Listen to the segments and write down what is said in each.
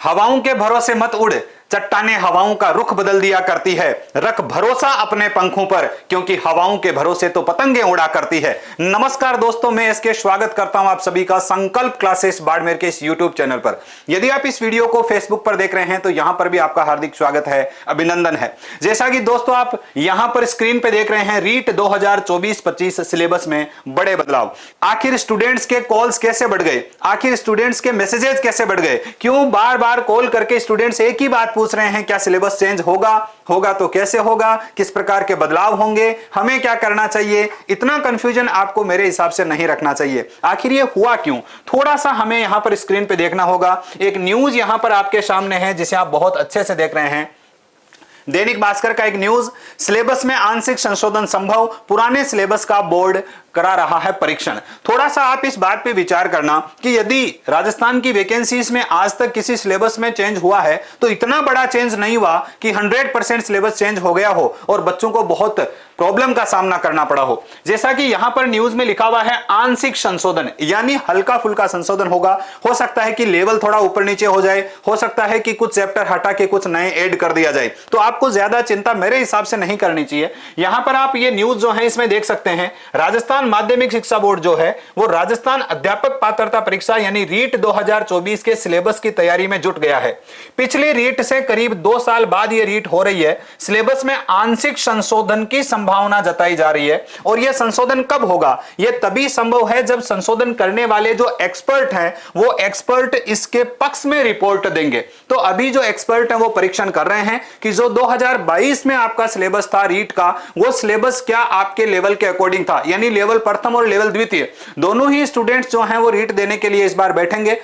हवाओं के भरोसे मत उड़, चट्टाने हवाओं का रुख बदल दिया करती है। रख भरोसा अपने पंखों पर, क्योंकि हवाओं के भरोसे तो पतंगे उड़ा करती है। नमस्कार दोस्तों, मैं इसके स्वागत करता हूं आप सभी का संकल्प क्लासेस बाड़मेर के इस यूट्यूब चैनल पर। यदि आप इस वीडियो को फेसबुक पर देख रहे हैं तो यहां पर भी आपका हार्दिक स्वागत है, अभिनंदन है। जैसा कि दोस्तों आप यहां पर स्क्रीन पे देख रहे हैं, रीट 2024-25 सिलेबस में बड़े बदलाव। आखिर स्टूडेंट्स के कॉल्स कैसे बढ़ गए, आखिर स्टूडेंट्स के मैसेजेस कैसे बढ़ गए, क्यों बार बार कॉल करके स्टूडेंट्स एक ही बात पूछ रहे हैं, क्या सिलेबस चेंज होगा तो कैसे होगा, किस प्रकार के बदलाव होंगे, हमें क्या करना चाहिए। इतना कंफ्यूजन आपको मेरे हिसाब से नहीं रखना चाहिए। आखिर ये हुआ क्यों, थोड़ा सा हमें यहां पर स्क्रीन पे देखना होगा। एक न्यूज यहां पर आपके सामने है जिसे आप बहुत अच्छे से देख रहे हैं। दैनिक भास्कर का एक न्यूज, सिलेबस में आंशिक संशोधन संभव, पुराने सिलेबस का बोर्ड करा रहा है परीक्षण। थोड़ा सा आप इस बात पे विचार करना कि यदि राजस्थान की वैकेंसीज में आज तक किसी सिलेबस में चेंज हुआ है तो इतना बड़ा चेंज नहीं हुआ कि 100% सिलेबस चेंज हो गया हो और बच्चों को बहुत प्रॉब्लम का सामना करना पड़ा हो। जैसा कि यहां पर न्यूज में लिखा हुआ है आंशिक संशोधन, यानी हल्का फुल्का संशोधन होगा। हो सकता है कि लेवल थोड़ा ऊपर नीचे हो जाए, हो सकता है कि कुछ चैप्टर हटा के कुछ नए ऐड कर दिया जाए। तो आपको ज्यादा चिंता मेरे हिसाब से नहीं करनी चाहिए। यहां पर आप ये न्यूज जो है इसमें देख सकते हैं, राजस्थान माध्यमिक शिक्षा बोर्ड जो है वो राजस्थान अध्यापक पात्रता परीक्षा यानी रीट 2024 के सिलेबस की तैयारी में जुट गया है। पिछले रीट से करीब 2 साल बाद ये रीट हो रही है। सिलेबस में आंशिक संशोधन की संभावना जताई जा रही है और यह संशोधन कब होगा, यह तभी संभव है जब संशोधन करने वाले जो एक्सपर्ट हैं वो एक्सपर्ट इसके पक्ष में रिपोर्ट देंगे। तो अभी जो एक्सपर्ट हैं वो परीक्षण कर रहे हैं कि जो 2022 में आपका सिलेबस था रीट का, वो सिलेबस क्या आपके लेवल के अकॉर्डिंग था, यानी लेवल प्रथम और लेवल द्वितीय दोनों ही स्टूडेंट्स जो हैं वो रीट देने के लिए इस बार बैठेंगे।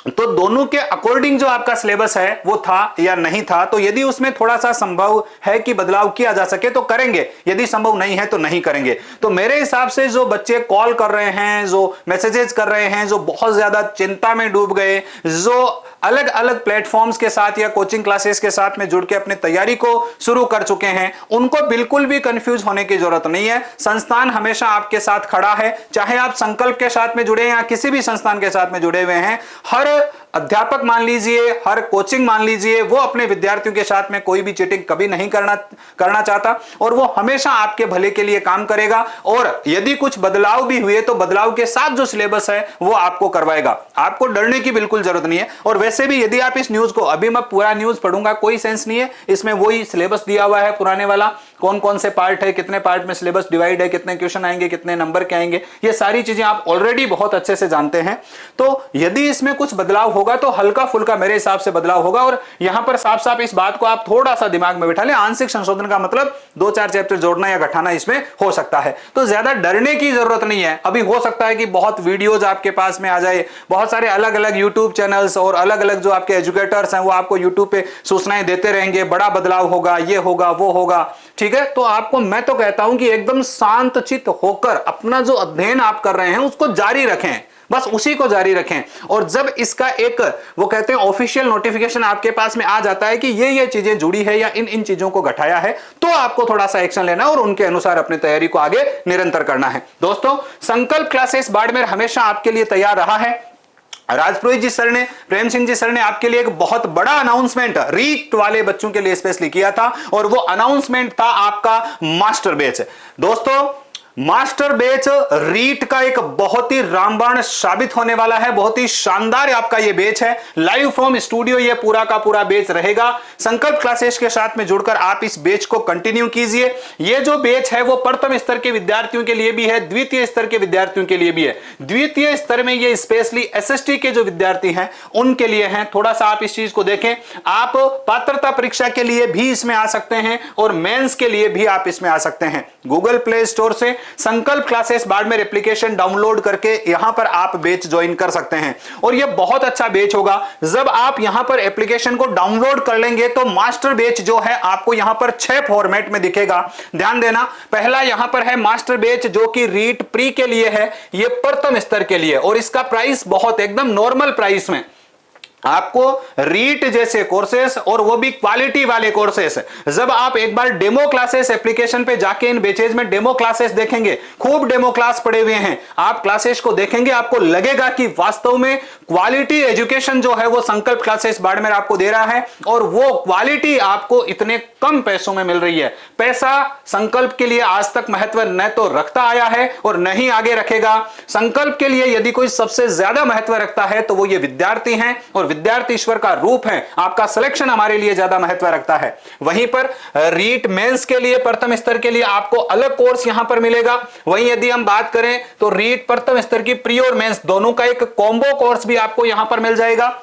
तो दोनों के अकॉर्डिंग जो आपका सिलेबस है वो था या नहीं था, तो यदि उसमें थोड़ा सा संभव है कि बदलाव किया जा सके तो करेंगे, यदि संभव नहीं है तो नहीं करेंगे। तो मेरे हिसाब से जो बच्चे कॉल कर रहे हैं, जो मैसेजेस कर रहे हैं, जो बहुत ज्यादा चिंता में डूब गए, जो अलग अलग प्लेटफॉर्म्स के साथ या कोचिंग क्लासेस के साथ में जुड़ के अपनी तैयारी को शुरू कर चुके हैं, उनको बिल्कुल भी कंफ्यूज होने की जरूरत नहीं है। संस्थान हमेशा आपके साथ खड़ा है, चाहे आप संकल्प के साथ में जुड़े या किसी भी संस्थान के साथ में जुड़े हुए हैं। हर अध्यापक मान लीजिए, हर कोचिंग मान लीजिए, वो अपने विद्यार्थियों के साथ में कोई भी चीटिंग कभी नहीं करना चाहता और वो हमेशा आपके भले के लिए काम करेगा। और यदि कुछ बदलाव भी हुए तो बदलाव के साथ जो सिलेबस है वो आपको करवाएगा। आपको डरने की बिल्कुल जरूरत नहीं है। और वैसे भी यदि आप इस न्यूज को, अभी मैं पूरा न्यूज पढ़ूंगा, कोई सेंस नहीं है, इसमें वही सिलेबस दिया हुआ है पुराने वाला, कौन कौन से पार्ट है, कितने पार्ट में सिलेबस डिवाइड है, कितने क्वेश्चन आएंगे, कितने नंबर के आएंगे, ये सारी चीजें आप ऑलरेडी बहुत अच्छे से जानते हैं। तो यदि इसमें कुछ बदलाव होगा तो हल्का फुल्का मेरे हिसाब से बदलाव होगा। और यहां पर साफ साफ इस बात को आप थोड़ा सा दिमाग में बिठा लें, आंशिक संशोधन का मतलब 2-4 चैप्टर जोड़ना या घटाना इसमें हो सकता है। तो ज्यादा डरने की जरूरत नहीं है। अभी हो सकता है कि बहुत वीडियोज आपके पास में आ जाए, बहुत सारे अलग अलग यूट्यूब चैनल्स और अलग अलग जो आपके एजुकेटर्स हैं वो आपको यूट्यूब पे सूचनाएं देते रहेंगे, बड़ा बदलाव होगा, ये होगा, वो होगा, ठीक है। तो आपको मैं तो कहता हूं कि एकदम शांतचित्त होकर अपना जो अध्ययन आप कर रहे हैं उसको जारी रखें, बस उसी को जारी रखें। और जब इसका एक वो कहते हैं ऑफिशियल नोटिफिकेशन आपके पास में आ जाता है कि ये चीजें जुड़ी है या इन चीजों को घटाया है, तो आपको थोड़ा सा एक्शन लेना और उनके अनुसार अपनी तैयारी को आगे निरंतर करना है। दोस्तों, संकल्प क्लासेस बाड़मेर हमेशा आपके लिए तैयार रहा है। राजपुरोहित जी सर ने, प्रेम सिंह जी सर ने आपके लिए एक बहुत बड़ा अनाउंसमेंट रीट वाले बच्चों के लिए स्पेशली किया था और वो अनाउंसमेंट था आपका मास्टर बैच। दोस्तों, मास्टर बैच रीट का एक बहुत ही रामबाण साबित होने वाला है, बहुत ही शानदार आपका ये बैच है। लाइव फ्रॉम स्टूडियो ये पूरा का पूरा बैच रहेगा। संकल्प क्लासेस के साथ में जुड़कर आप इस बैच को कंटिन्यू कीजिए। ये जो बैच है वो प्रथम स्तर के विद्यार्थियों के लिए भी है, द्वितीय स्तर के विद्यार्थियों के लिए भी है। द्वितीय स्तर में ये स्पेशली एसएसटी के जो विद्यार्थी हैं उनके लिए है। थोड़ा सा आप इस चीज को देखें, आप पात्रता परीक्षा के लिए भी इसमें आ सकते हैं और मेंस के लिए भी आप इसमें आ सकते हैं। गूगल प्ले स्टोर से संकल्प क्लासेस बाड़मेर एप्लीकेशन डाउनलोड करके यहां पर आप बैच ज्वाइन कर सकते हैं और यह बहुत अच्छा बैच होगा। जब आप यहां पर एप्लीकेशन को डाउनलोड कर लेंगे तो मास्टर बैच जो है आपको यहां पर 6 फॉर्मेट में दिखेगा। ध्यान देना, पहला यहां पर है मास्टर बैच जो कि रीट प्री के लिए है, यह प्रथम स्तर के लिए और इसका प्राइस बहुत एकदम नॉर्मल प्राइस में आपको रीट जैसे कोर्सेस और वो भी क्वालिटी वाले कोर्सेस, जब आप एक बार डेमो क्लासेस एप्लीकेशन पे जाके इन बैचेज में डेमो क्लासेस देखेंगे, खूब डेमो क्लास पड़े हुए हैं, आप क्लासेस को देखेंगे, आपको लगेगा कि वास्तव में क्वालिटी एजुकेशन जो है वो संकल्प क्लासेस बाड़मेर आपको दे रहा है और वो क्वालिटी आपको इतने कम पैसों में मिल रही है। पैसा संकल्प के लिए आज तक महत्व न तो रखता आया है और न ही आगे रखेगा। संकल्प के लिए यदि कोई सबसे ज्यादा महत्व रखता है तो वो ये विद्यार्थी हैं और विद्यार्थी ईश्वर का रूप है। आपका सिलेक्शन हमारे लिए ज्यादा महत्व रखता है। वहीं पर रीट मेंस के लिए प्रथम स्तर के लिए आपको अलग कोर्स यहां पर मिलेगा। वहीं यदि हम बात करें तो रीट प्रथम स्तर की प्री और मेंस दोनों का एक कॉम्बो कोर्स भी आपको यहां पर मिल जाएगा।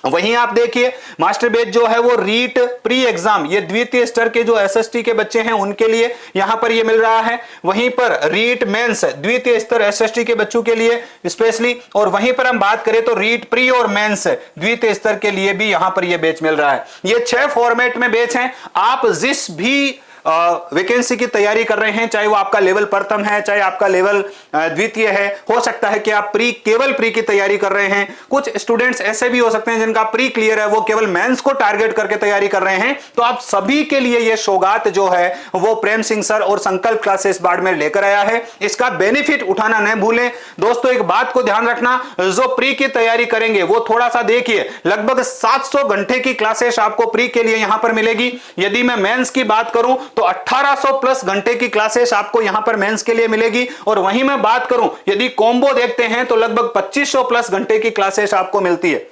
वहीं आप देखिए मास्टर बैच जो है वो रीट प्री एग्जाम, ये द्वितीय स्तर के जो एसएसटी के बच्चे हैं उनके लिए यहां पर ये मिल रहा है। वहीं पर रीट मेंस द्वितीय स्तर एसएसटी के बच्चों के लिए स्पेशली, और वहीं पर हम बात करें तो रीट प्री और मेंस द्वितीय स्तर के लिए भी यहां पर ये बैच मिल रहा है। ये 6 फॉर्मेट में बैच हैं। आप जिस भी वैकेंसी की तैयारी कर रहे हैं, चाहे वो आपका लेवल प्रथम है, चाहे आपका लेवल द्वितीय है, हो सकता है कि आप केवल प्री की तैयारी कर रहे हैं। कुछ स्टूडेंट्स ऐसे भी हो सकते हैं जिनका प्री क्लियर है, वो केवल मेंस को टारगेट करके तैयारी कर रहे हैं। तो आप सभी के लिए ये सौगात जो है वो प्रेम सिंह सर और संकल्प क्लासेस बाड़मेर लेकर आया है। इसका बेनिफिट उठाना न भूलें। दोस्तों एक बात को ध्यान रखना, जो प्री की तैयारी करेंगे वो थोड़ा सा देखिए, लगभग 700 घंटे की क्लासेस आपको प्री के लिए यहां पर मिलेगी। यदि मैं मेंस की बात करूं तो 1800 प्लस घंटे की क्लासेस आपको यहां पर मेंस के लिए मिलेगी। और वहीं मैं बात करूं यदि कॉम्बो देखते हैं तो लगभग 2500 प्लस घंटे की क्लासेस आपको मिलती है।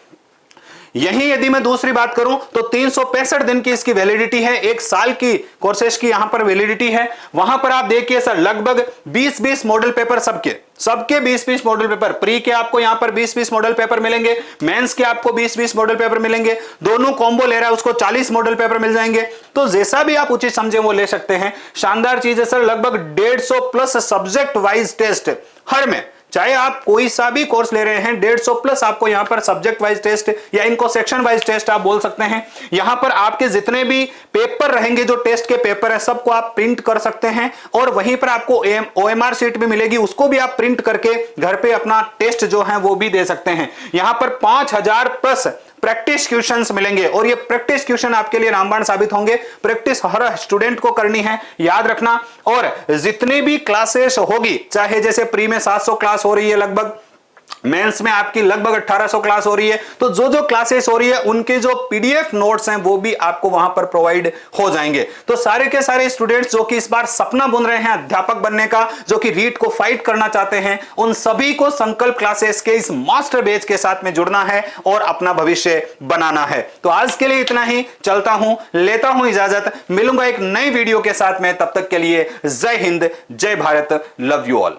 यही यदि मैं दूसरी बात करूं तो 365 दिन की इसकी वैलिडिटी है, 1 साल की कोर्सेज की यहां पर वैलिडिटी है। वहां पर आप देखिए सर लगभग 20-20 मॉडल पेपर सबके 20-20 मॉडल पेपर, प्री के आपको यहां पर 20-20 मॉडल पेपर मिलेंगे, मेंस के आपको 20-20 मॉडल पेपर मिलेंगे। दोनों कॉम्बो ले रहा है उसको 40 मॉडल पेपर मिल जाएंगे। तो जैसा भी आप उचित समझे वो ले सकते हैं। शानदार चीज है सर, लगभग 150 प्लस सब्जेक्ट वाइज टेस्ट हर में, चाहे आप कोई सा भी कोर्स ले रहे हैं, 150 प्लस आपको यहां पर सब्जेक्ट वाइज टेस्ट या इनको सेक्शन वाइज टेस्ट आप बोल सकते हैं। यहां पर आपके जितने भी पेपर रहेंगे, जो टेस्ट के पेपर है, सबको आप प्रिंट कर सकते हैं और वहीं पर आपको OMR शीट भी मिलेगी, उसको भी आप प्रिंट करके घर पे अपना टेस्ट जो है वो भी दे सकते हैं। यहां पर 5000 प्लस प्रैक्टिस क्वेश्चंस मिलेंगे और ये प्रैक्टिस क्वेश्चन आपके लिए रामबाण साबित होंगे। प्रैक्टिस हर स्टूडेंट को करनी है, याद रखना। और जितनी भी क्लासेस होगी, चाहे जैसे प्री में 700 क्लास हो रही है, लगभग मेंस में आपकी लगभग 1800 क्लास हो रही है, तो जो जो क्लासेस हो रही है उनके जो PDF नोट्स हैं वो भी आपको वहां पर प्रोवाइड हो जाएंगे। तो सारे के सारे स्टूडेंट्स जो कि इस बार सपना बुन रहे हैं अध्यापक बनने का, जो कि रीट को फाइट करना चाहते हैं, उन सभी को संकल्प क्लासेस के इस मास्टर बैच के साथ में जुड़ना है और अपना भविष्य बनाना है। तो आज के लिए इतना ही, चलता हूं, लेता हूं इजाजत, मिलूंगा एक नई वीडियो के साथ में। तब तक के लिए जय हिंद, जय भारत, लव यू ऑल।